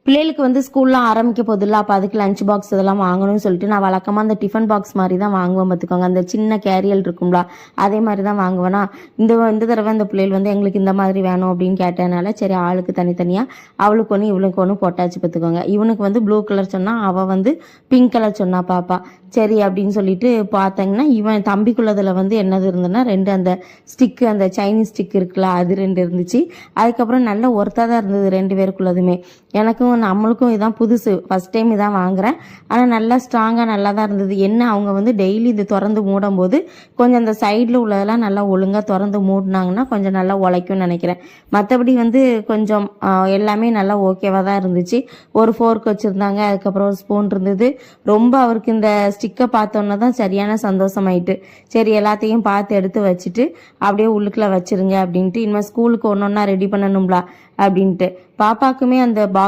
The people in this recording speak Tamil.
பிள்ளைகளுக்கு வந்து ஸ்கூல்லாம் ஆரம்பிக்க போதில்ல, அப்போ அதுக்கு லஞ்ச் பாக்ஸ் இதெல்லாம் வாங்கணும்னு சொல்லிட்டு நான் வழக்கமாக அந்த டிஃபன் பாக்ஸ் மாதிரி தான் வாங்குவேன் பார்த்துக்கோங்க. அந்த சின்ன கேரியல் இருக்கும்ல, அதே மாதிரி தான் வாங்குவேனா. இந்த தடவை இந்த பிள்ளைகள் வந்து எங்களுக்கு இந்த மாதிரி வேணும் அப்படின்னு கேட்டதுனால சரி ஆளுக்கு தனித்தனியாக அவளுக்கு ஒன்று இவளுக்கு ஒன்று போட்டாச்சு பார்த்துக்கோங்க. இவனுக்கு வந்து ப்ளூ கலர் சொன்னால், அவள் வந்து பிங்க் கலர் சொன்னா பாப்பா. சரி அப்படின்னு சொல்லிட்டு பார்த்தீங்கன்னா, இவன் தம்பிக்குள்ளதில் வந்து என்னது இருந்ததுன்னா 2 அந்த ஸ்டிக்கு, அந்த சைனீஸ் ஸ்டிக் இருக்குல்ல, அது 2 இருந்துச்சு. அதுக்கப்புறம் நல்ல ஒர்த்தாக தான் இருந்தது 2 பேருக்குள்ளதுமே. எனக்கும் நம்மளுக்கும் இதான் புதுசு, ஃபஸ்ட் டைம் இதான் வாங்குறேன். ஆனால் நல்லா ஸ்ட்ராங்காக நல்லா தான் இருந்தது. என்ன அவங்க வந்து டெய்லி இது திறந்து மூடும் போது கொஞ்சம் அந்த சைடில் உள்ளதெல்லாம் நல்லா ஒழுங்காக திறந்து மூடினாங்கன்னா கொஞ்சம் நல்லா உழைக்கும்னு நினைக்கிறேன். மற்றபடி வந்து கொஞ்சம் எல்லாமே நல்லா ஓகேவாக தான் இருந்துச்சு. ஒரு ஃபோர்க் வச்சுருந்தாங்க, அதுக்கப்புறம் ஒரு ஸ்பூன் இருந்தது. ரொம்ப அவருக்கு இந்த ஸ்டிக்கை பார்த்தோன்னா தான் சரியான சந்தோஷமாயிட்டு. சரி எல்லாத்தையும் பார்த்து எடுத்து வச்சுட்டு அப்படியே உள்ளுக்குள்ளே வச்சுருங்க அப்படின்ட்டு, இனிமேல் ஸ்கூலுக்கு ஒன்று ஒன்றா ரெடி பண்ணணும்ல அப்படின்ட்டு. பாப்பாக்குமே அந்த பாக்ஸ்